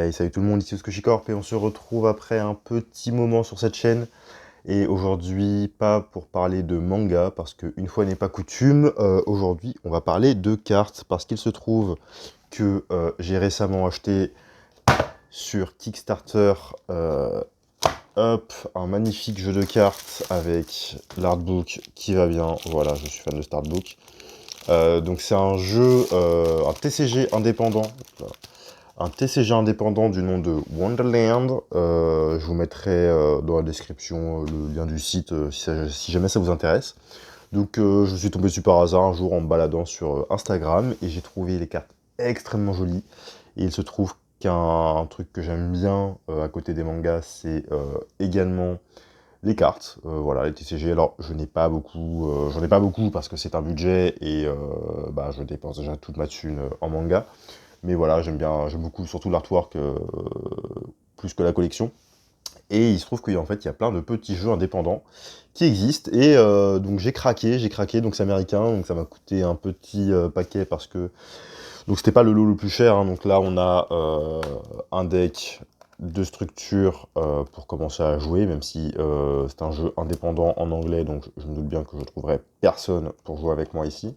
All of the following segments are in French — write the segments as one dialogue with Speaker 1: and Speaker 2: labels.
Speaker 1: Hey, salut tout le monde, ici Oscoshicorp et on se retrouve après un petit moment sur cette chaîne. Et aujourd'hui, pas pour parler de manga, parce qu'une fois n'est pas coutume, aujourd'hui on va parler de cartes, parce qu'il se trouve que j'ai récemment acheté sur Kickstarter un magnifique jeu de cartes avec l'artbook qui va bien. Voilà, je suis fan de cet artbook. Donc c'est un jeu, un TCG indépendant. Un TCG indépendant du nom de Wonderland. Je vous mettrai dans la description le lien du site si jamais ça vous intéresse. Donc je suis tombé dessus par hasard un jour en me baladant sur Instagram et j'ai trouvé les cartes extrêmement jolies. Et il se trouve qu'un truc que j'aime bien à côté des mangas, c'est également les cartes. Voilà, les TCG. Alors j'en ai pas beaucoup parce que c'est un budget et je dépense déjà toute ma thune en manga. Mais voilà, j'aime beaucoup surtout l'artwork plus que la collection. Et il se trouve qu'en fait, il y a plein de petits jeux indépendants qui existent. Et donc j'ai craqué, donc c'est américain, donc ça m'a coûté un petit paquet parce que... Donc c'était pas le lot le plus cher, hein. Donc là on a un deck de structure pour commencer à jouer, même si c'est un jeu indépendant en anglais, donc je me doute bien que je trouverai personne pour jouer avec moi ici.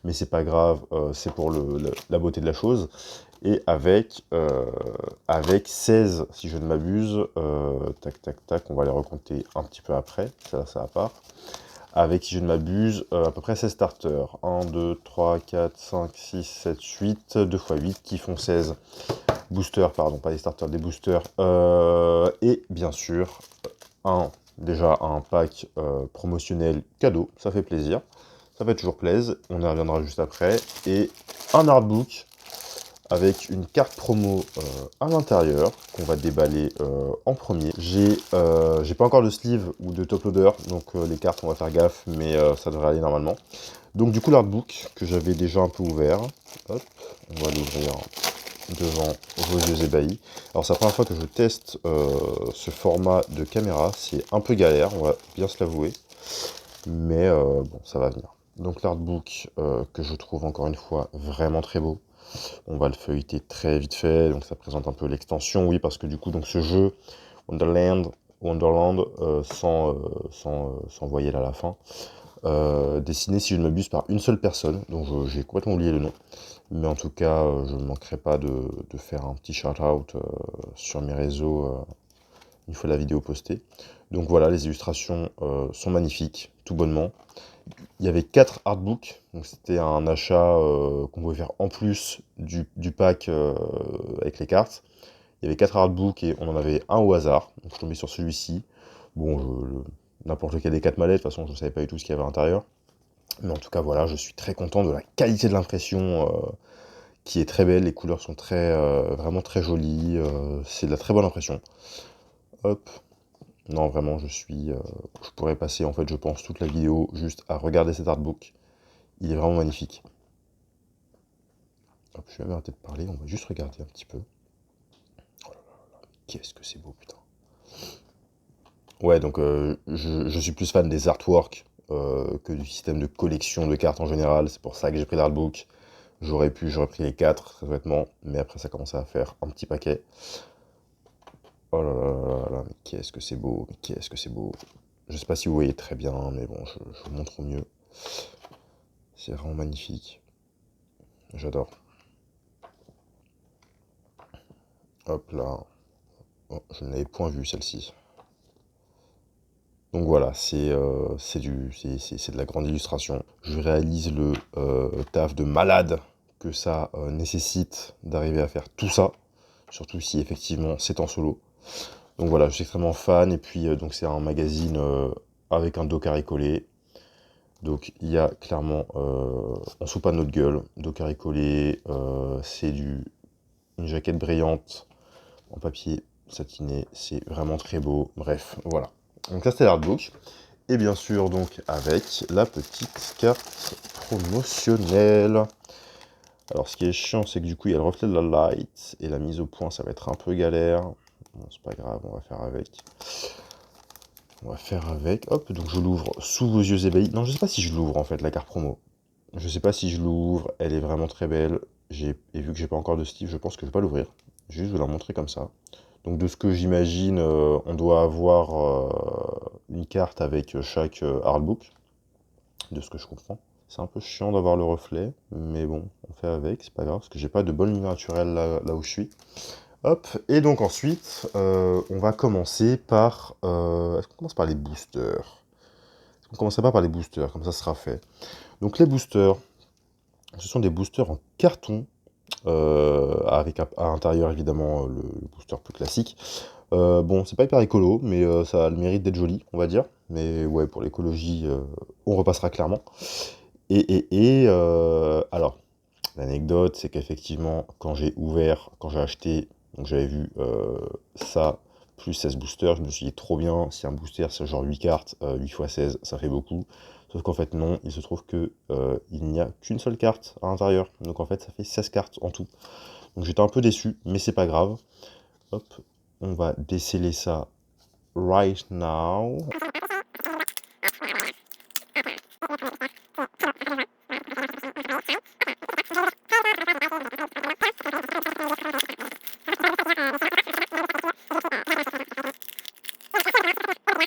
Speaker 1: Mais c'est pas grave, c'est pour la beauté de la chose. Et avec 16, si je ne m'abuse, tac, tac, tac, on va les recompter un petit peu après, ça à part. Avec, si je ne m'abuse, à peu près 16 starters. 1, 2, 3, 4, 5, 6, 7, 8, 2 x 8, qui font 16 boosters, pardon, pas des starters, des boosters. Et bien sûr, déjà un pack promotionnel cadeau, ça fait plaisir. Ça fait toujours plaisir, on y reviendra juste après. Et un artbook avec une carte promo à l'intérieur qu'on va déballer en premier. J'ai pas encore de sleeve ou de top loader, donc les cartes on va faire gaffe, mais ça devrait aller normalement. Donc du coup l'artbook que j'avais déjà un peu ouvert, hop, on va l'ouvrir devant vos yeux ébahis. Alors c'est la première fois que je teste ce format de caméra, c'est un peu galère, on va bien se l'avouer, mais bon, ça va venir. Donc l'artbook que je trouve encore une fois vraiment très beau. On va le feuilleter très vite fait, donc ça présente un peu l'extension, oui, parce que du coup, donc ce jeu, Wonderland sans voyelle à la fin, dessiné, si je ne m'abuse, par une seule personne, donc j'ai complètement oublié le nom, mais en tout cas, je ne manquerai pas de faire un petit shout-out sur mes réseaux une fois la vidéo postée. Donc voilà, les illustrations sont magnifiques, tout bonnement. Il y avait 4 artbooks, donc c'était un achat qu'on pouvait faire en plus du pack avec les cartes. Il y avait 4 artbooks et on en avait un au hasard, donc je tombais sur celui-ci. Bon, n'importe lequel des 4 mallettes, de toute façon je ne savais pas du tout ce qu'il y avait à l'intérieur. Mais en tout cas voilà, je suis très content de la qualité de l'impression qui est très belle, les couleurs sont vraiment très jolies, c'est de la très bonne impression. Hop, non, vraiment, je pourrais passer, en fait, je pense, toute la vidéo juste à regarder cet artbook. Il est vraiment magnifique. Hop, je vais même arrêter de parler, on va juste regarder un petit peu. Oh là là, qu'est-ce que c'est beau, putain. Ouais, donc je suis plus fan des artworks que du système de collection de cartes en général. C'est pour ça que j'ai pris l'artbook. J'aurais pris les 4, très honnêtement, mais après ça commençait à faire un petit paquet. Oh là là là là là, mais qu'est-ce que c'est beau, mais qu'est-ce que c'est beau. Je sais pas si vous voyez très bien, mais bon, je vous montre au mieux. C'est vraiment magnifique. J'adore. Hop là. Oh, je ne l'avais point vue celle-ci. Donc voilà, c'est de la grande illustration. Je réalise le taf de malade que ça nécessite d'arriver à faire tout ça. Surtout si effectivement c'est en solo. Donc voilà, je suis extrêmement fan. Et puis donc c'est un magazine avec un dos carré collé. Donc il y a clairement, on se fout pas de notre gueule, dos carré collé, c'est une jaquette brillante en papier satiné, c'est vraiment très beau, bref, voilà. Donc ça c'était l'artbook, et bien sûr donc avec la petite carte promotionnelle. Alors ce qui est chiant c'est que du coup il y a le reflet de la light, et la mise au point ça va être un peu galère. Bon c'est pas grave, on va faire avec. On va faire avec, hop, donc je l'ouvre sous vos yeux ébahis. Non je sais pas si je l'ouvre en fait la carte promo. Je sais pas si je l'ouvre, elle est vraiment très belle. Et vu que j'ai pas encore de Steve, je pense que je vais pas l'ouvrir. Juste, je vais la montrer comme ça. Donc de ce que j'imagine, on doit avoir une carte avec chaque artbook, de ce que je comprends. C'est un peu chiant d'avoir le reflet, mais bon, on fait avec, c'est pas grave, parce que j'ai pas de bonne lumière naturelle là où je suis. Hop, et donc ensuite, on va commencer par... Est-ce qu'on commence par les boosters? Est-ce qu'on commencerait pas par les boosters, comme ça sera fait. Donc les boosters, ce sont des boosters en carton, avec à l'intérieur évidemment le booster plus classique. Bon, c'est pas hyper écolo, mais ça a le mérite d'être joli, on va dire. Mais ouais, pour l'écologie, on repassera clairement. Alors, l'anecdote, c'est qu'effectivement, quand j'ai acheté, donc j'avais vu ça, plus 16 boosters, je me suis dit trop bien, si un booster c'est genre 8 cartes, 8 x 16, ça fait beaucoup. Sauf qu'en fait non, il se trouve que il n'y a qu'une seule carte à l'intérieur. Donc en fait ça fait 16 cartes en tout. Donc j'étais un peu déçu, mais c'est pas grave. Hop, on va déceler ça right now.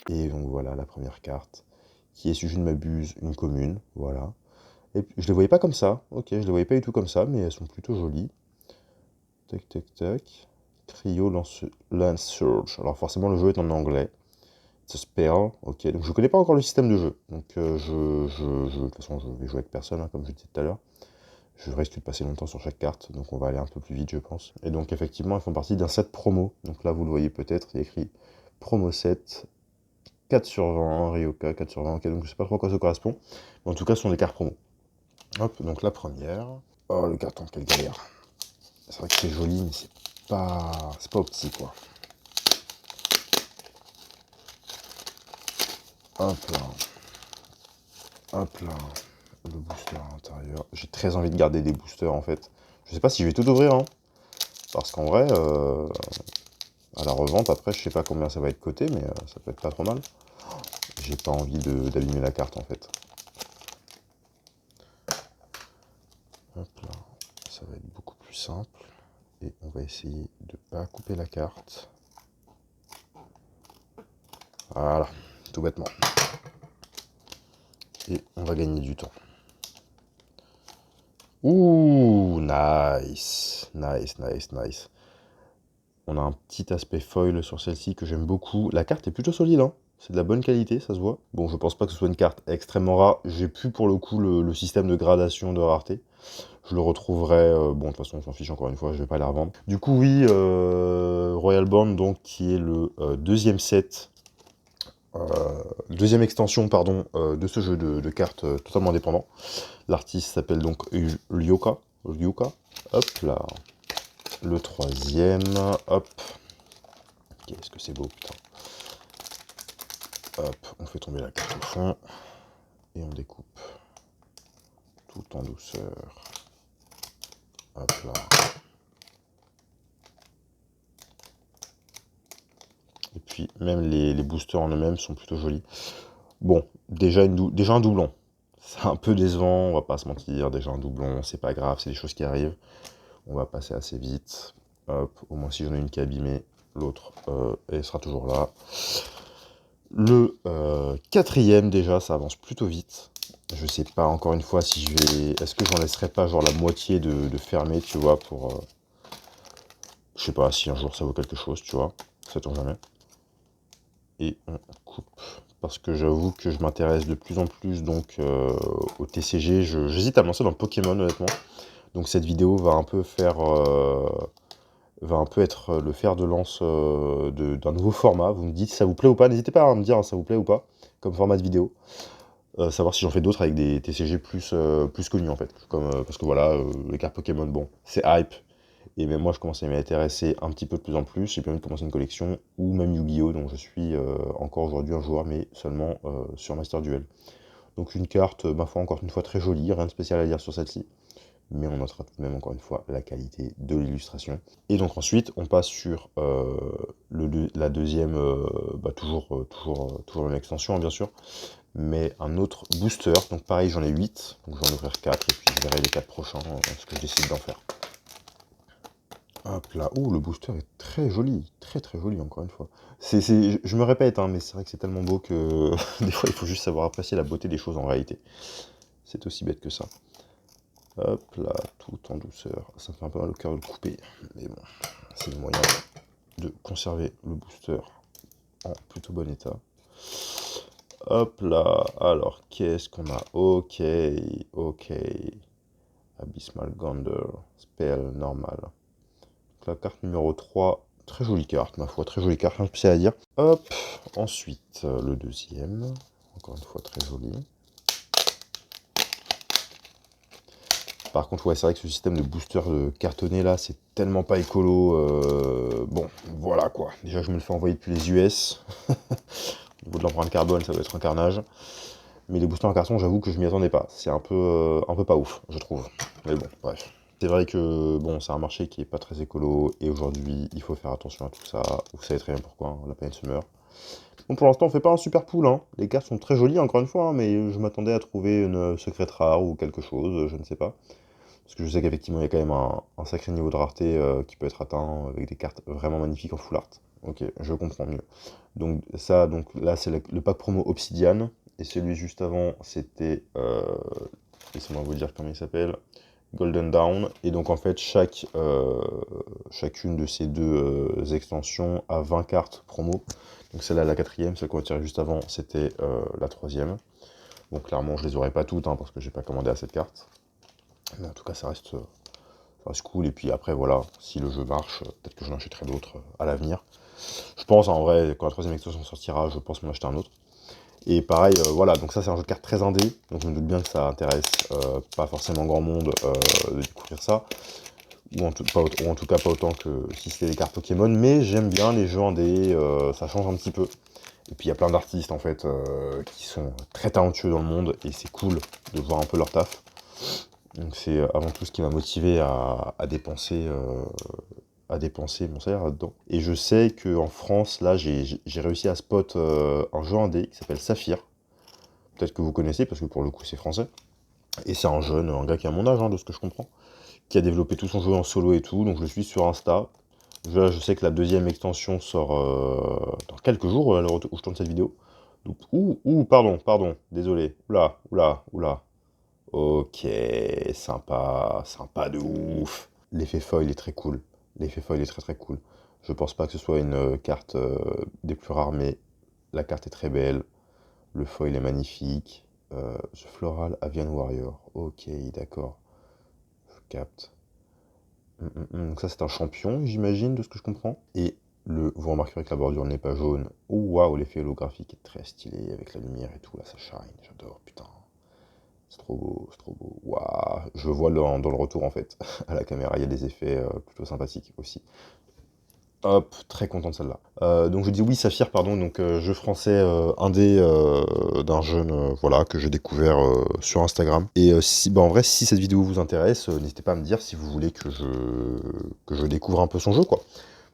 Speaker 1: Et donc voilà la première carte, qui est, si je ne m'abuse, une commune, voilà. Et puis, je les voyais pas comme ça, ok, je les voyais pas du tout comme ça, mais elles sont plutôt jolies. Tac, tac, tac. Trio Lance Surge. Alors forcément, le jeu est en anglais. It's a spell, ok. Donc je connais pas encore le système de jeu. Donc de toute façon, je vais jouer avec personne, hein, comme je disais tout à l'heure. Je risque de passer longtemps sur chaque carte, donc on va aller un peu plus vite, je pense. Et donc effectivement, elles font partie d'un set promo. Donc là, vous le voyez peut-être, il y a écrit promo set 4 sur 20, Ryoka, 4 sur 20, ok, donc je sais pas trop à quoi ça correspond. Mais en tout cas, ce sont des cartes promo. Hop, donc la première. Oh, le carton, quelle galère. C'est vrai que c'est joli, mais c'est pas opti, quoi. Hop là. Hop là. Le booster à l'intérieur. J'ai très envie de garder des boosters, en fait. Je sais pas si je vais tout ouvrir, hein. Parce qu'en vrai, à la revente, après, je sais pas combien ça va être coté, mais ça peut être pas trop mal. J'ai pas envie d'abîmer la carte, en fait. Hop là. Ça va être beaucoup plus simple. Et on va essayer de pas couper la carte. Voilà, tout bêtement. Et on va gagner du temps. Ouh, nice. Nice, nice, nice. On a un petit aspect foil sur celle-ci que j'aime beaucoup. La carte est plutôt solide, hein. C'est de la bonne qualité, ça se voit. Bon, je pense pas que ce soit une carte extrêmement rare. J'ai plus pour le coup le système de gradation de rareté. Je le retrouverai, bon, de toute façon, on s'en fiche encore une fois, je vais pas les revendre. Du coup, oui, Royal Born, donc, qui est le deuxième set, deuxième extension, pardon, de ce jeu de cartes totalement indépendant. L'artiste s'appelle donc Ryoka. Hop là. Le troisième, hop. Qu'est-ce que c'est beau, putain. Hop, on fait tomber la carte au fond. Et on découpe. Tout en douceur. Hop là. Et puis, même les boosters en eux-mêmes sont plutôt jolis. Bon, déjà un doublon. C'est un peu décevant, on va pas se mentir. Déjà un doublon, c'est pas grave, c'est des choses qui arrivent. On va passer assez vite. Hop, au moins si j'en ai une qui est abîmée, l'autre, elle sera toujours là. Le quatrième, déjà, ça avance plutôt vite. Je sais pas, encore une fois, si je vais... Est-ce que j'en laisserai pas, genre, la moitié de fermer, tu vois, pour... Je sais pas, si un jour ça vaut quelque chose, tu vois. Sait-on jamais. Et on coupe. Parce que j'avoue que je m'intéresse de plus en plus, donc, au TCG. J'hésite à me lancer dans Pokémon, honnêtement. Donc cette vidéo va un peu faire... va un peu être le fer de lance d'un nouveau format. Vous me dites si ça vous plaît ou pas. N'hésitez pas à me dire si ça vous plaît ou pas, comme format de vidéo. Savoir si j'en fais d'autres avec des TCG plus connus en fait. Parce que voilà, les cartes Pokémon, bon, c'est hype. Et même moi, je commence à m'y intéresser un petit peu de plus en plus. J'ai bien envie de commencer une collection, ou même Yu-Gi-Oh! Donc je suis encore aujourd'hui un joueur, mais seulement sur Master Duel. Donc une carte, ma foi, encore une fois très jolie, rien de spécial à dire sur celle-ci. Mais on notera tout de même encore une fois la qualité de l'illustration. Et donc ensuite, on passe sur la deuxième, toujours une extension, hein, bien sûr, mais un autre booster. Donc pareil, j'en ai 8, donc je vais en ouvrir 4, et puis je verrai les 4 prochains, ce que je décide d'en faire. Hop là. Ouh, le booster est très joli. Très très joli, encore une fois. Je me répète, hein, mais c'est vrai que c'est tellement beau que des fois, il faut juste savoir apprécier la beauté des choses en réalité. C'est aussi bête que ça. Hop là, tout en douceur. Ça me fait un peu mal au cœur de le couper. Mais bon, c'est le moyen de conserver le booster en plutôt bon état. Hop là, alors qu'est-ce qu'on a? Ok, ok. Abyssal Gander, spell normal. Donc, la carte numéro 3, très jolie carte, ma foi, très jolie carte, rien de spécial à dire. Hop, ensuite le deuxième, encore une fois très joli. Par contre, ouais, c'est vrai que ce système de booster cartonné là, c'est tellement pas écolo. Bon, voilà quoi. Déjà, je me le fais envoyer depuis les US. Au niveau de l'empreinte carbone, ça doit être un carnage. Mais les boosters en carton, j'avoue que je m'y attendais pas. C'est un peu pas ouf, je trouve. Mais bon, bref. C'est vrai que bon, c'est un marché qui est pas très écolo, et aujourd'hui, il faut faire attention à tout ça. Vous savez très bien pourquoi, hein, la planète se meurt. Bon, pour l'instant, on fait pas un super pool, hein. Les cartes sont très jolies, encore une fois, hein, mais je m'attendais à trouver une secrète rare ou quelque chose, je ne sais pas. Parce que je sais qu'effectivement, il y a quand même un sacré niveau de rareté qui peut être atteint avec des cartes vraiment magnifiques en full art. Ok, je comprends mieux. Donc ça, donc là, c'est le pack promo Obsidian. Et celui juste avant, c'était, laissez-moi vous dire comment il s'appelle, Golden Dawn. Et donc en fait, chacune de ces deux extensions a 20 cartes promo. Donc celle-là, la quatrième, celle qu'on va tirer juste avant, c'était la troisième. Donc clairement, je les aurais pas toutes, hein, parce que j'ai pas commandé à cette carte. Mais en tout cas, ça reste cool. Et puis après, voilà, si le jeu marche, peut-être que j'en achèterai d'autres à l'avenir. Je pense, en vrai, quand la troisième extension sortira, je pense m'en acheter un autre. Et pareil, voilà, donc ça c'est un jeu de cartes très indé, donc je me doute bien que ça intéresse pas forcément grand monde de découvrir ça, ou en tout cas pas autant que si c'était des cartes Pokémon, mais j'aime bien les jeux indés, ça change un petit peu. Et puis il y a plein d'artistes en fait qui sont très talentueux dans le monde, et c'est cool de voir un peu leur taf. Donc c'est avant tout ce qui m'a motivé à dépenser mon salaire là-dedans. Et je sais qu'en France, là, j'ai réussi à spot un jeu indé qui s'appelle Saphir. Peut-être que vous connaissez, parce que pour le coup, c'est français. Et c'est un gars qui a mon âge, hein, de ce que je comprends, qui a développé tout son jeu en solo et tout. Donc je le suis sur Insta. Je sais que la deuxième extension sort dans quelques jours, à l'heure où je tourne cette vidéo. Donc, pardon, désolé. Oula, oula, oula. Ok, sympa, sympa de ouf. L'effet foil est très cool. L'effet foil est très très cool. Je pense pas que ce soit une carte des plus rares, mais la carte est très belle. Le foil est magnifique. The Floral Avian Warrior. Ok, d'accord. Je capte. Donc ça, c'est un champion, j'imagine, de ce que je comprends. Et vous remarquerez que la bordure n'est pas jaune. Oh, waouh, l'effet holographique est très stylé avec la lumière et tout. Là, ça shine. J'adore, putain. C'est trop beau, c'est trop beau. Waouh, je vois dans le retour en fait. À la caméra, il y a des effets plutôt sympathiques aussi. Hop, très content de celle-là. Donc je dis oui, Saphir, pardon, donc jeu français indé d'un jeune voilà, que j'ai découvert sur Instagram. Et si, bah, en vrai, si cette vidéo vous intéresse, n'hésitez pas à me dire si vous voulez que je découvre un peu son jeu, quoi.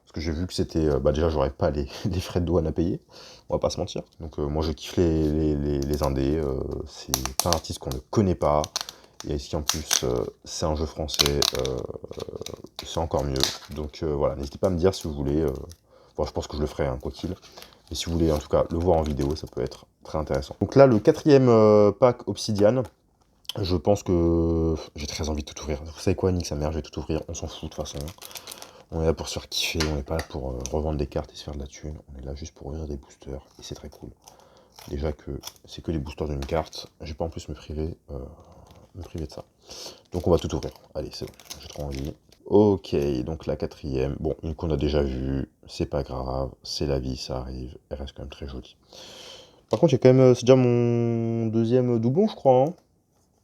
Speaker 1: Parce que j'ai vu que c'était... bah déjà, j'aurais pas les frais de douane à payer, on va pas se mentir. Donc moi, je kiffe les indés, c'est un artiste qu'on ne connaît pas. Et ici, en plus, c'est un jeu français, c'est encore mieux. Donc voilà, n'hésitez pas à me dire si vous voulez... bon, je pense que je le ferai, hein, quoi qu'il. Mais si vous voulez, en tout cas, le voir en vidéo, ça peut être très intéressant. Donc là, le quatrième pack Obsidian, je pense que j'ai très envie de tout ouvrir. Vous savez quoi, nique sa mère, je vais tout ouvrir, on s'en fout de toute façon. On est là pour se faire kiffer, on n'est pas là pour revendre des cartes et se faire de la thune. On est là juste pour ouvrir des boosters, et c'est très cool. Déjà que c'est que les boosters d'une carte, j'ai pas en plus me priver de ça. Donc on va tout ouvrir. Allez, c'est bon, j'ai trop envie. Ok, donc la quatrième, bon, une qu'on a déjà vue, c'est pas grave, c'est la vie, ça arrive, elle reste quand même très jolie. Par contre, il y a quand même, c'est déjà mon deuxième doublon, je crois, hein.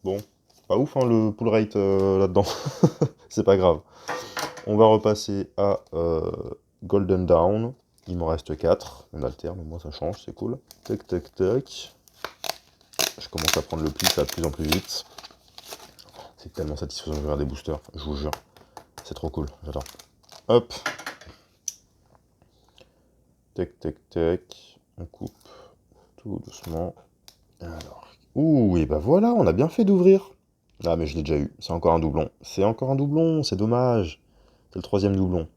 Speaker 1: Bon, pas ouf, hein, le pull rate là-dedans, c'est pas grave. On va repasser à Golden Dawn, il m'en reste 4, on alterne, au moins ça change, c'est cool. Tac, tac, tac. Je commence à prendre le pli, ça va de plus en plus vite. C'est tellement satisfaisant de faire des boosters, je vous jure. C'est trop cool, j'adore. Hop. Tac, tac, tac. On coupe tout doucement. Alors. Ouh, et bah voilà, on a bien fait d'ouvrir. Ah, mais je l'ai déjà eu. C'est encore un doublon. C'est encore un doublon, c'est dommage. C'est le troisième doublon.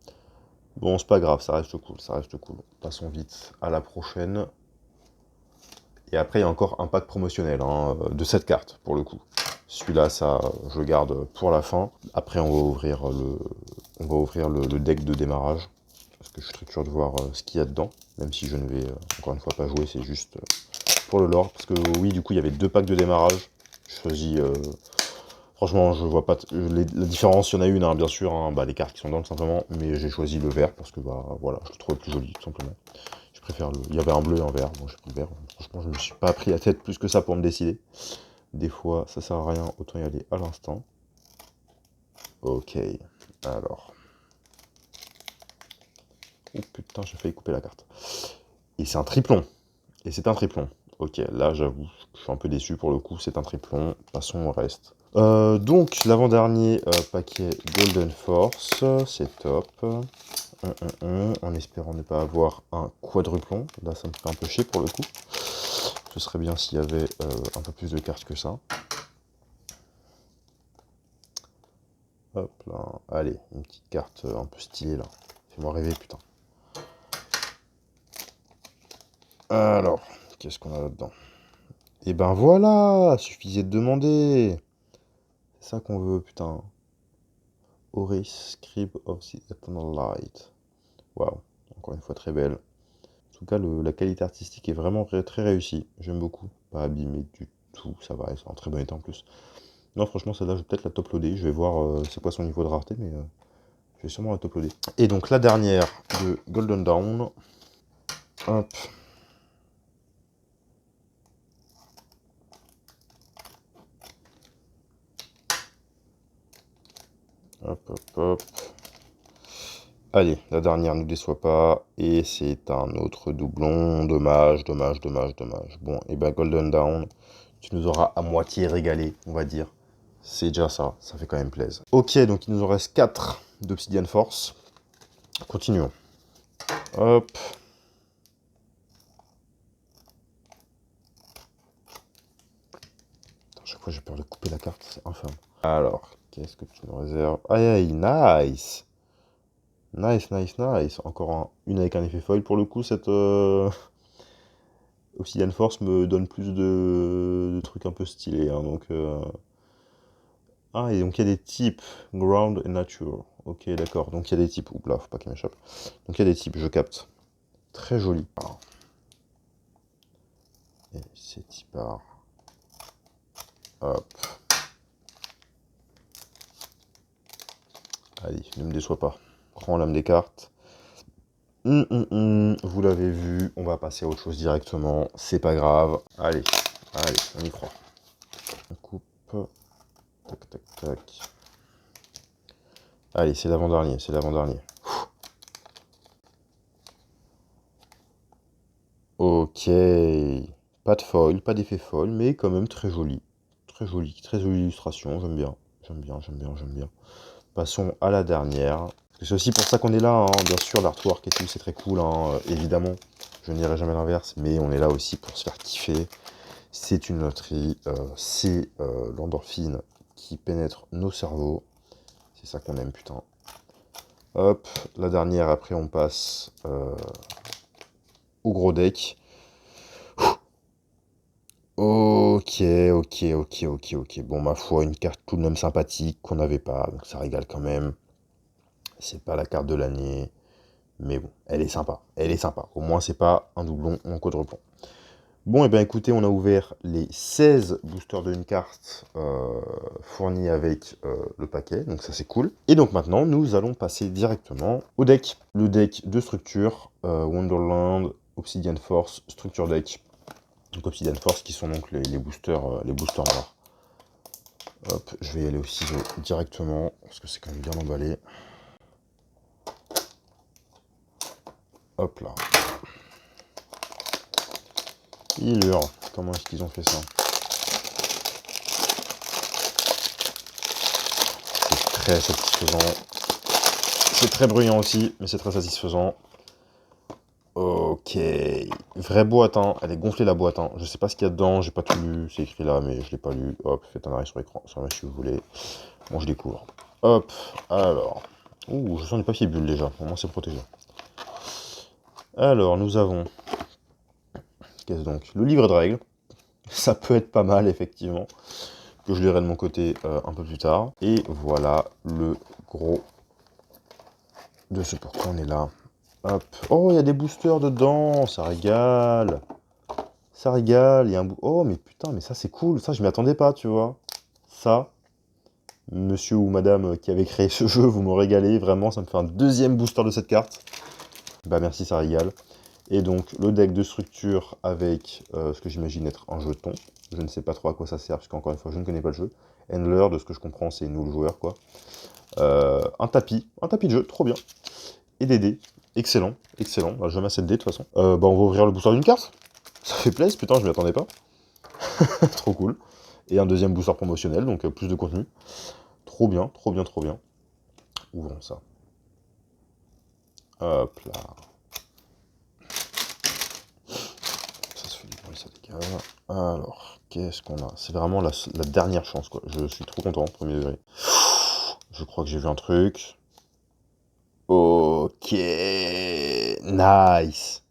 Speaker 1: Bon, c'est pas grave, ça reste cool, ça reste cool. Passons vite à la prochaine. Et après, il y a encore un pack promotionnel hein, de 7 cartes, pour le coup. Celui-là, ça, je le garde pour la fin. Après, on va ouvrir le deck de démarrage. Parce que je suis très curieux de voir ce qu'il y a dedans. Même si je ne vais, encore une fois, pas jouer, c'est juste pour le lore. Parce que oui, du coup, il y avait 2 packs de démarrage. Je choisis... franchement, je vois pas... la différence, il y en a une, hein, bien sûr. Hein, bah, les cartes qui sont dedans, tout simplement. Mais j'ai choisi le vert parce que, bah, voilà, je le trouvais plus joli, tout simplement. Je préfère le... Il y avait un bleu et un vert. Bon, j'ai pris le vert. Franchement, je me suis pas pris la tête plus que ça pour me décider. Des fois, ça sert à rien. Autant y aller à l'instant. Ok. Alors... Oh putain, j'ai failli couper la carte. Et c'est un triplon. Et c'est un triplon. Ok, là j'avoue, je suis un peu déçu pour le coup, c'est un triplon. Passons au reste. Donc, l'avant-dernier paquet Golden Force, c'est top. En espérant ne pas avoir un quadruplon. Là, ça me fait un peu chier pour le coup. Ce serait bien s'il y avait un peu plus de cartes que ça. Hop là. Allez, une petite carte un peu stylée là. Fais-moi rêver, putain. Alors, qu'est-ce qu'on a là-dedans? Et ben voilà, suffisait de demander. C'est ça qu'on veut, putain. Oris, Scribe of the Eternal Light. Waouh, encore une fois très belle. En tout cas, la qualité artistique est vraiment très réussie. J'aime beaucoup. Pas abîmé du tout, ça va, c'est en très bon état en plus. Non, franchement, celle-là, je vais peut-être la top loader. Je vais voir c'est quoi son niveau de rareté, mais je vais sûrement la top loader. Et donc, la dernière de Golden Dawn. Hop. Hop, hop, hop. Allez, la dernière ne nous déçoit pas. Et c'est un autre doublon. Dommage, dommage, dommage, dommage. Bon, et ben Golden Dawn, tu nous auras à moitié régalé, on va dire. C'est déjà ça, ça fait quand même plaisir. Ok, donc il nous en reste 4 d'Obsidian Force. Continuons. Hop. À chaque fois j'ai peur de couper la carte, c'est infâme. Alors, qu'est-ce que tu nous réserves? Aïe aïe, nice. Nice, nice, nice. Encore une avec un effet foil. Pour le coup, cette Obsidian Force me donne plus de trucs un peu stylés. Hein, donc, ah, et donc il y a des types. Ground et Nature. Ok, d'accord. Donc il y a des types. Oups là, faut pas qu'il m'échappe. Donc il y a des types, je capte. Très joli. Et c'est type art. Hop. Allez, ne me déçois pas. Prends l'âme des cartes. Vous l'avez vu, on va passer à autre chose directement. C'est pas grave. Allez, allez, on y croit. On coupe. Tac, tac, tac. Allez, c'est l'avant-dernier, c'est l'avant-dernier. Ok. Pas de foil, pas d'effet foil, mais quand même très joli. Très jolie illustration, j'aime bien. J'aime bien, j'aime bien, j'aime bien. Passons à la dernière. C'est aussi pour ça qu'on est là, hein. Bien sûr, l'artwork et tout, c'est très cool, hein. Évidemment. Je ne dirai jamais l'inverse, mais on est là aussi pour se faire kiffer. C'est une loterie, c'est l'endorphine qui pénètre nos cerveaux. C'est ça qu'on aime, putain. Hop, la dernière, après on passe au gros deck. Ok, ok, ok, ok, ok. Bon, ma foi, une carte tout de même sympathique qu'on n'avait pas, donc ça régale quand même. C'est pas la carte de l'année, mais bon, elle est sympa. Elle est sympa. Au moins, c'est pas un doublon ou un quadruplon. Bon, et bien écoutez, on a ouvert les 16 boosters de une carte fournis avec le paquet, donc ça c'est cool. Et donc maintenant, nous allons passer directement au deck. Le deck de structure, Wonderland, Obsidian Force, Structure Deck. Donc Obsidian Force qui sont donc les boosters noirs. Hop, je vais y aller au ciseau directement, parce que c'est quand même bien emballé. Hop là. Il hurle. Comment est-ce qu'ils ont fait ça? C'est très satisfaisant. C'est très bruyant aussi, mais c'est très satisfaisant. Ok. Vraie boîte, hein. Elle est gonflée la boîte, hein. Je sais pas ce qu'il y a dedans, j'ai pas tout lu. C'est écrit là, mais je l'ai pas lu. Hop, faites un arrêt sur l'écran, si vous voulez. Bon, je découvre. Hop, alors. Ouh, je sens du papier bulle déjà. Au moins, c'est protégé. Alors, nous avons... Qu'est-ce donc? Le livret de règles. Ça peut être pas mal, effectivement. Que je lirai de mon côté un peu plus tard. Et voilà le gros de ce pourquoi on est là. Hop. Oh, il y a des boosters dedans. Ça régale. Ça régale. Il y a un Oh, mais putain, mais ça, c'est cool. Ça, je m'y attendais pas, tu vois. Ça, monsieur ou madame qui avait créé ce jeu, vous me régalez. Vraiment, ça me fait un deuxième booster de cette carte. Bah, merci, ça régale. Et donc, le deck de structure avec ce que j'imagine être un jeton. Je ne sais pas trop à quoi ça sert, parce qu'encore une fois, je ne connais pas le jeu. Handler, de ce que je comprends, c'est nous le joueur, quoi. Un tapis de jeu, trop bien. Et des dés, excellent, excellent. Bah, jamais assez de dés, de toute façon. Bah, on va ouvrir le booster d'une carte. Ça fait plaisir, putain, je m'y attendais pas. Trop cool. Et un deuxième booster promotionnel, donc plus de contenu. Trop bien, trop bien, trop bien. Ouvrons ça. Hop là. Ça se fait du bruit, ça dégage. Alors, qu'est-ce qu'on a? C'est vraiment la dernière chance, quoi. Je suis trop content, premier degré. Je crois que j'ai vu un truc. Ok. Nice.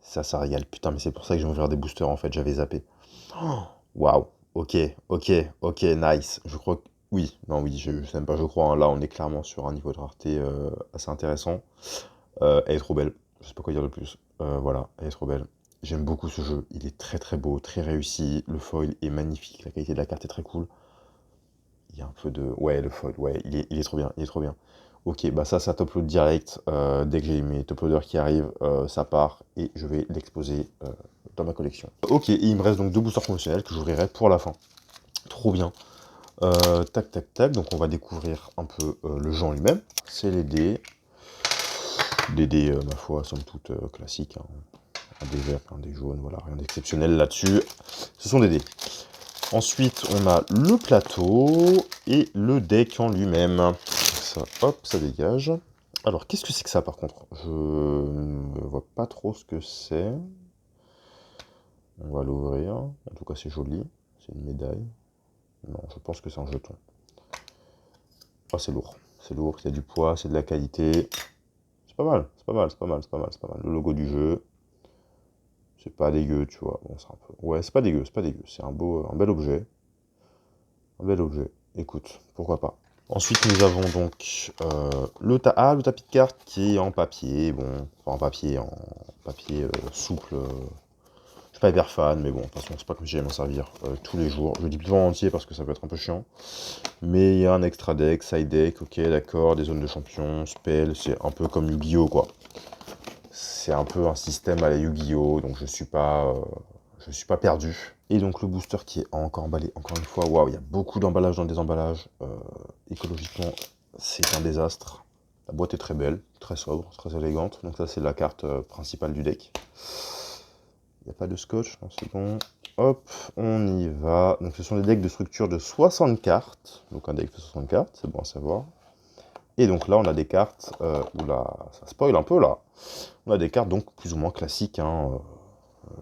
Speaker 1: Ça régale. Putain, mais c'est pour ça que je vais ouvrir des boosters, en fait. J'avais zappé. Waouh. Ok, ok, ok, nice. Je crois que... Oui, non, oui, je sais même pas, je crois. Hein. Là, on est clairement sur un niveau de rareté assez intéressant. Elle est trop belle. Je sais pas quoi dire de plus. Voilà, elle est trop belle. J'aime beaucoup ce jeu. Il est très très beau, très réussi. Le foil est magnifique. La qualité de la carte est très cool. Il y a un peu de... Ouais, le foil, ouais, il est trop bien. Il est trop bien. Ok, bah ça t'upload direct. Dès que j'ai mes top-loaders qui arrivent, ça part. Et je vais l'exposer dans ma collection. Ok, et il me reste donc deux boosters promotionnels que j'ouvrirai pour la fin. Trop bien. Tac, tac, tac. Donc on va découvrir un peu le jeu en lui-même. C'est les dés. Des dés, ma foi, somme toute classiques. Hein. Un dé vert, un dé jaune, voilà, rien d'exceptionnel là-dessus. Ce sont des dés. Ensuite, on a le plateau et le deck en lui-même. Ça, hop, ça dégage. Alors, qu'est-ce que c'est que ça, par contre? Je ne vois pas trop ce que c'est. On va l'ouvrir. En tout cas, c'est joli. C'est une médaille. Non, je pense que c'est un jeton. Ah, c'est lourd. C'est lourd, il y a du poids, c'est de la qualité. C'est pas mal, c'est pas mal, c'est pas mal, c'est pas mal, c'est pas mal. Le logo du jeu. C'est pas dégueu, tu vois. Bon, c'est un peu... Ouais, c'est pas dégueu, c'est pas dégueu. C'est un beau, un bel objet. Un bel objet. Écoute, pourquoi pas. Ensuite, nous avons donc le tapis de cartes qui est en papier. Bon, enfin en papier souple. Je suis pas hyper fan, mais bon, de toute façon, c'est pas comme si j'allais m'en servir tous les jours. Je le dis plutôt en entier parce que ça peut être un peu chiant. Mais il y a un extra deck, side deck, ok, d'accord, des zones de champion, spell, c'est un peu comme Yu-Gi-Oh, quoi. C'est un peu un système à la Yu-Gi-Oh, donc je suis pas perdu. Et donc le booster qui est encore emballé, encore une fois, waouh, il y a beaucoup d'emballages dans des emballages. Écologiquement, c'est un désastre. La boîte est très belle, très sobre, très élégante. Donc ça, c'est la carte principale du deck. Il n'y a pas de scotch, non, c'est bon. Hop, on y va. Donc ce sont des decks de structure de 60 cartes. Donc un deck de 60 cartes, c'est bon à savoir. Et donc là, on a des cartes... oula, ça spoil un peu là. On a des cartes donc plus ou moins classiques. Hein.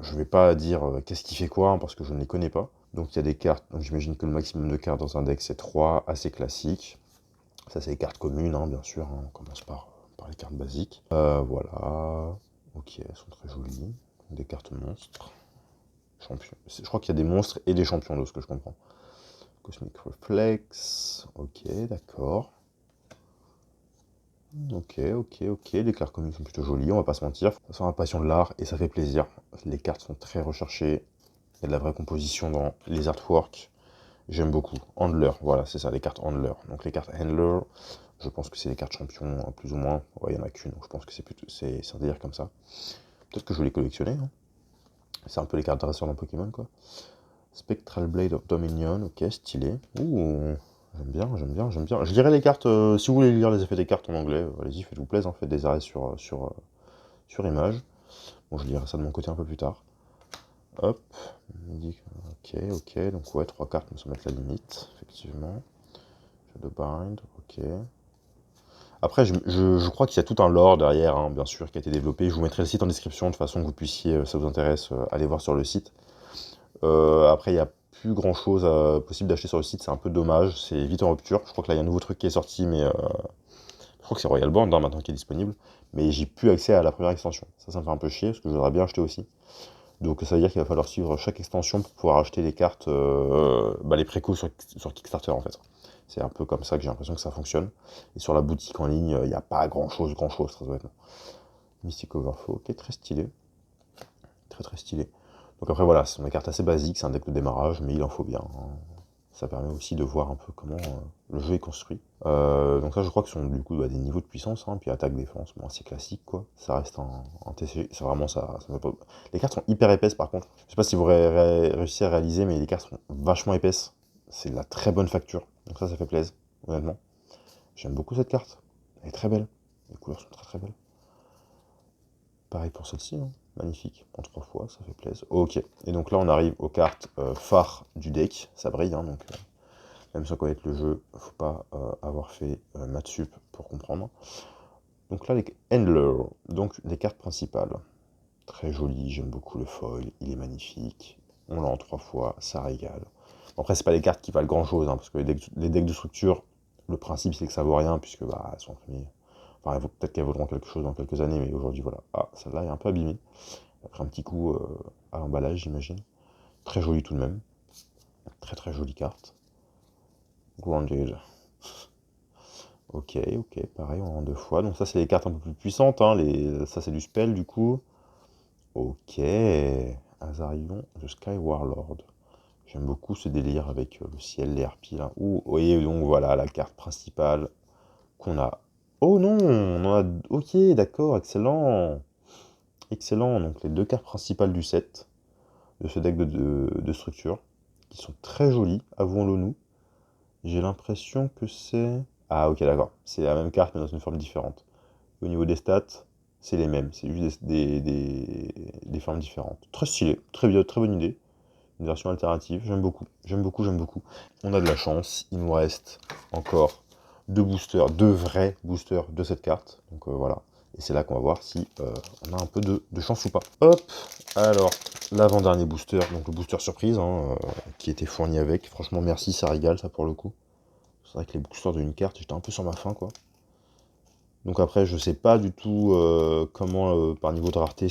Speaker 1: Je vais pas dire qu'est-ce qui fait quoi, hein, parce que je ne les connais pas. Donc il y a des cartes, donc j'imagine que le maximum de cartes dans un deck c'est 3, assez classiques. Ça c'est les cartes communes, hein, bien sûr, hein. On commence par les cartes basiques. Voilà, ok, elles sont très jolies. Des cartes monstres. Champions. Je crois qu'il y a des monstres et des champions de ce que je comprends. Cosmic Reflex, ok, d'accord. Ok, ok, ok, les cartes communes sont plutôt jolies, on va pas se mentir. Ça sent la passion de l'art et ça fait plaisir. Les cartes sont très recherchées. Il y a de la vraie composition dans les artworks. J'aime beaucoup. Handler, voilà, c'est ça, les cartes Handler. Donc les cartes Handler, je pense que c'est les cartes champions, hein, plus ou moins. Ouais, il n'y en a qu'une, donc je pense que c'est plutôt c'est un délire comme ça. Peut-être que je vais les collectionner. Hein. C'est un peu les cartes dresseurs dans Pokémon, quoi. Spectral Blade of Dominion, ok, stylé. Ouh, j'aime bien, j'aime bien, j'aime bien. Je lirai les cartes, si vous voulez lire les effets des cartes en anglais, allez-y, faites-vous plaisir, hein, faites des arrêts sur image. Bon, je lirai ça de mon côté un peu plus tard. Hop, ok, ok, donc ouais, 3 cartes me semble être la limite, effectivement. Shadowbind, ok. Après, je crois qu'il y a tout un lore derrière, hein, bien sûr, qui a été développé. Je vous mettrai le site en description, de façon que vous puissiez, ça vous intéresse, aller voir sur le site. Après, il n'y a plus grand chose possible d'acheter sur le site, c'est un peu dommage, c'est vite en rupture. Je crois que là, il y a un nouveau truc qui est sorti, mais crois que c'est Royal Band hein, maintenant qui est disponible, mais j'ai plus accès à la première extension. Ça me fait un peu chier, parce que je voudrais bien acheter aussi. Donc ça veut dire qu'il va falloir suivre chaque extension pour pouvoir acheter les cartes, les précos sur Kickstarter en fait. C'est un peu comme ça que j'ai l'impression que ça fonctionne. Et sur la boutique en ligne, il n'y a pas grand chose, très honnêtement. Mystic Overflow, ok, très stylé. Très stylé. Donc après voilà, ce sont des cartes assez basiques, c'est un deck de démarrage, mais il en faut bien. Hein. Ça permet aussi de voir un peu comment le jeu est construit. Donc ça je crois que ce sont du coup des niveaux de puissance, hein, puis attaque, défense, bon assez classique quoi. Ça reste un TCG, c'est vraiment ça pas... Les cartes sont hyper épaisses par contre. Je sais pas si vous réussissez à réaliser, mais les cartes sont vachement épaisses. C'est de la très bonne facture, donc ça fait plaisir, honnêtement. J'aime beaucoup cette carte, elle est très belle. Les couleurs sont très belles. Pareil pour celle-ci, hein. Magnifique, en 3 fois, ça fait plaisir. Ok, et donc là on arrive aux cartes phares du deck, ça brille, hein, donc même sans connaître le jeu, faut pas avoir fait maths sup pour comprendre. Donc là les Handler, donc les cartes principales, très jolies, j'aime beaucoup le foil, il est magnifique, on l'a en 3 fois, ça régale. Bon, après c'est pas des cartes qui valent grand chose, hein, parce que les decks de structure, le principe c'est que ça vaut rien, puisque elles sont imprimées. Enfin, peut-être qu'elles vaudront quelque chose dans quelques années, mais aujourd'hui, voilà. Ah, celle-là est un peu abîmée. Après un petit coup à l'emballage, j'imagine. Très jolie tout de même. Très jolie carte. Grounded. Ok, pareil, on en 2 fois. Donc ça, c'est les cartes un peu plus puissantes. Hein. Ça, c'est du spell, du coup. Ok. Azarion, the Sky Warlord. J'aime beaucoup ce délire avec le ciel, les harpies, là. Ouh, oui, donc voilà, la carte principale qu'on a. Oh non, on en a... Ok, d'accord, excellent. Excellent, donc les 2 cartes principales du set, de ce deck de structure, qui sont très jolies, avouons-le nous. J'ai l'impression que c'est... Ah ok d'accord, c'est la même carte mais dans une forme différente. Au niveau des stats, c'est les mêmes, c'est juste des formes différentes. Très stylé, très bonne idée. Une version alternative, j'aime beaucoup. On a de la chance, il nous reste encore 2 boosters, 2 vrais boosters de cette carte. Donc voilà, et c'est là qu'on va voir si on a un peu de chance ou pas. Hop, alors, l'avant-dernier booster, donc le booster surprise, hein, qui était fourni avec. Franchement, merci, ça régale, ça, pour le coup. C'est vrai que les boosters d'une carte, j'étais un peu sur ma faim, quoi. Donc après, je sais pas du tout comment, par niveau de rareté,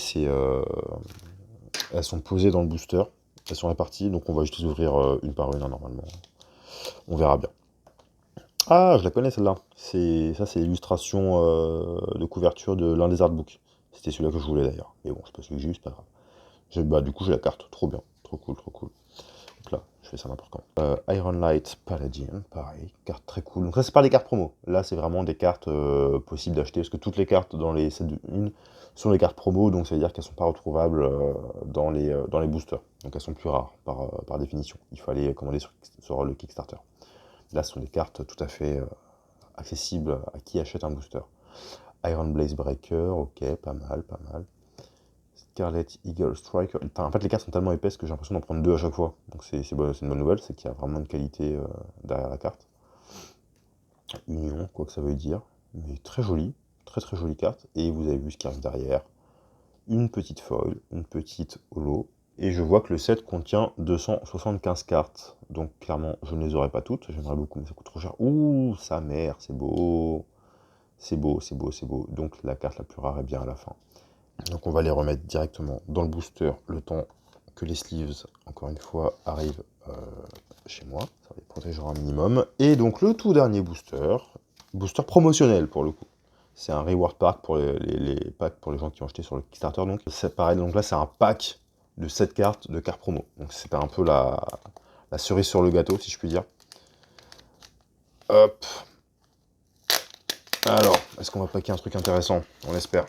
Speaker 1: elles sont posées dans le booster. Elles sont réparties, donc on va juste les ouvrir une par une, hein, normalement. On verra bien. Ah, je la connais celle-là. Ça, c'est l'illustration de couverture de l'un des artbooks. C'était celui-là que je voulais d'ailleurs. Mais bon, c'est pas celui que j'ai eu, c'est pas grave. Du coup, j'ai la carte. Trop bien. Trop cool. Donc là, je fais ça n'importe quand. Iron Light Paladin, pareil. Carte très cool. Donc ça, c'est pas des cartes promo. Là, c'est vraiment des cartes possibles d'acheter. Parce que toutes les cartes dans les sets de 1 sont des cartes promo. Donc ça veut dire qu'elles sont pas retrouvables dans les boosters. Donc elles sont plus rares par définition. Il faut aller commander sur le Kickstarter. Là, ce sont des cartes tout à fait accessibles à qui achète un booster. Iron Blaze Breaker, ok, pas mal. Scarlet Eagle Striker. En fait, les cartes sont tellement épaisses que j'ai l'impression d'en prendre 2 à chaque fois. Donc c'est une bonne nouvelle, c'est qu'il y a vraiment une qualité derrière la carte. Union, quoi que ça veut dire. Mais très jolie, très jolie carte. Et vous avez vu ce qui arrive derrière. Une petite foil, une petite holo. Et je vois que le set contient 275 cartes. Donc clairement, je ne les aurai pas toutes. J'aimerais beaucoup, mais ça coûte trop cher. Ouh, sa mère, c'est beau. C'est beau. Donc la carte la plus rare est bien à la fin. Donc on va les remettre directement dans le booster le temps que les sleeves, encore une fois, arrivent chez moi. Ça les protégera un minimum. Et donc le tout dernier booster promotionnel pour le coup. C'est un reward pack pour les packs pour les gens qui ont acheté sur le Kickstarter. Donc c'est pareil, donc là c'est un pack de 7 cartes de cartes promo. Donc c'était un peu la cerise sur le gâteau, si je puis dire. Hop. Alors, est-ce qu'on va packer un truc intéressant? On l'espère.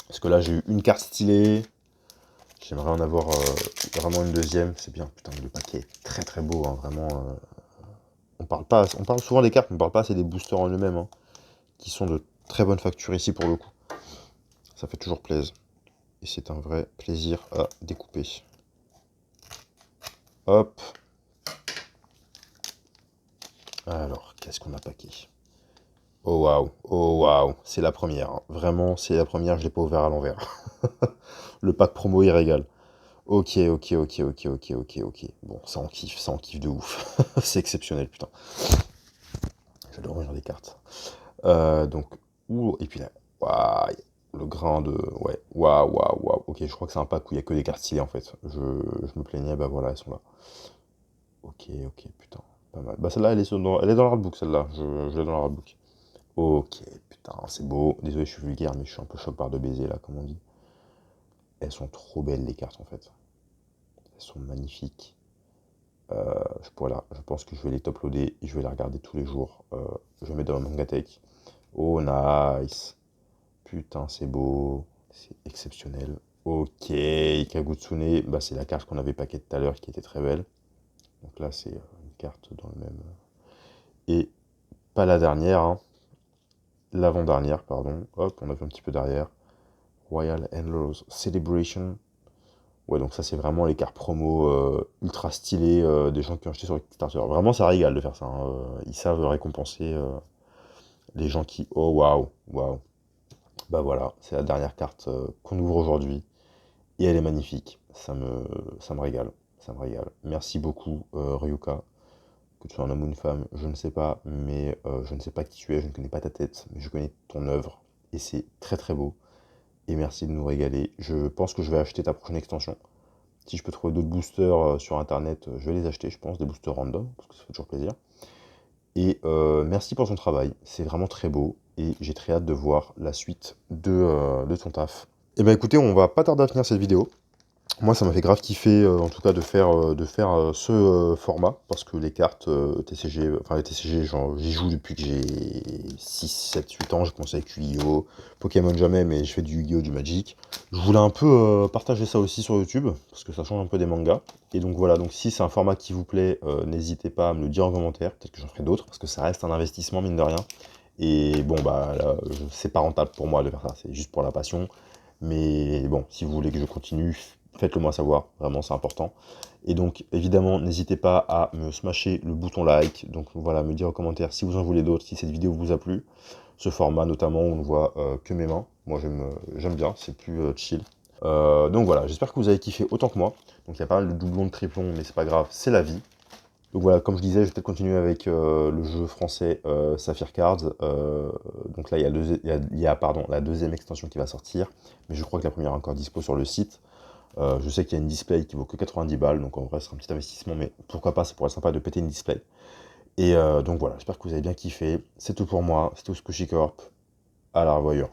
Speaker 1: Parce que là j'ai eu une carte stylée. J'aimerais en avoir vraiment une deuxième. C'est bien, putain, le paquet est très beau, hein, vraiment. On parle souvent des cartes, mais on parle pas assez des boosters en eux-mêmes, hein, qui sont de très bonne facture ici pour le coup. Ça fait toujours plaisir. Et c'est un vrai plaisir à découper. Hop. Alors, qu'est-ce qu'on a paqué? Oh waouh, c'est la première. Hein. Vraiment, c'est la première, je l'ai pas ouvert à l'envers. Le pack promo, il régale. Ok. Bon, ça en kiffe de ouf. C'est exceptionnel, putain. J'adore ouvrir des cartes. Donc, Ouh, et puis là, waouh, le grain de... Ouais, waouh, waouh, waouh. Ok, je crois que c'est un pack où il n'y a que des cartes stylées, en fait. Je me plaignais, bah voilà, elles sont là. Ok, ok, putain, pas mal. Bah celle-là, elle est dans l'artbook, celle-là. Je l'ai dans l'artbook. Ok, putain, c'est beau. Désolé, je suis vulgaire, mais je suis un peu choc par de baiser, là, comme on dit. Elles sont trop belles, les cartes, en fait. Elles sont magnifiques. Voilà, je pense que je vais les top-loader et je vais les regarder tous les jours. Je vais mettre dans ma Mangatech. Oh, nice. Putain, c'est beau. C'est exceptionnel. Ok, Kagutsune, bah, c'est la carte qu'on avait paquet tout à l'heure qui était très belle. Donc là, c'est une carte dans le même... Et pas la dernière, hein. L'avant-dernière, pardon. Hop, on a fait un petit peu derrière. Royal Handlers Celebration. Ouais, donc ça, c'est vraiment les cartes promo ultra stylées des gens qui ont acheté sur Kickstarter. Vraiment, ça régale de faire ça, hein. Ils savent récompenser les gens qui... Oh, waouh, waouh. Bah voilà, c'est la dernière carte qu'on ouvre aujourd'hui. Et elle est magnifique. Ça me régale. Ça me régale. Merci beaucoup, Ryuka. Que tu sois un homme ou une femme, je ne sais pas, mais je ne sais pas qui tu es, je ne connais pas ta tête, mais je connais ton œuvre. Et c'est très très beau. Et merci de nous régaler. Je pense que je vais acheter ta prochaine extension. Si je peux trouver d'autres boosters sur internet, je vais les acheter, je pense, des boosters random, parce que ça fait toujours plaisir. Et merci pour ton travail, c'est vraiment très beau. Et j'ai très hâte de voir la suite de ton taf. Et bah écoutez, on va pas tarder à finir cette vidéo. Moi, ça m'a fait grave kiffer, en tout cas, de faire ce format, parce que les cartes TCG, enfin les TCG, j'y joue depuis que j'ai 6, 7, 8 ans, j'ai commencé avec Yu-Gi-Oh! Pokémon jamais, mais je fais du Yu-Gi-Oh! Du Magic. Je voulais un peu partager ça aussi sur YouTube, parce que ça change un peu des mangas. Et donc voilà, donc si c'est un format qui vous plaît, n'hésitez pas à me le dire en commentaire, peut-être que j'en ferai d'autres, parce que ça reste un investissement, mine de rien. Et bon, bah là, c'est pas rentable pour moi de faire ça, c'est juste pour la passion. Mais bon, si vous voulez que je continue, faites-le moi savoir, vraiment c'est important. Et donc évidemment, n'hésitez pas à me smasher le bouton like, donc voilà, me dire en commentaire si vous en voulez d'autres, si cette vidéo vous a plu. Ce format notamment où on ne voit que mes mains, moi j'aime bien, c'est plus chill. Donc voilà, j'espère que vous avez kiffé autant que moi. Donc il y a pas mal de doublons, de triplons, mais c'est pas grave, c'est la vie. Donc voilà, comme je disais, je vais peut-être continuer avec le jeu français Sapphire Cards. Donc là, pardon, la deuxième extension qui va sortir, mais je crois que la première est encore dispo sur le site. Je sais qu'il y a une display qui vaut que 90 balles, donc en vrai, ce sera un petit investissement, mais pourquoi pas, ça pourrait être sympa de péter une display. Et donc voilà, j'espère que vous avez bien kiffé. C'est tout pour moi, c'était Squishy Corp. À la revoyure.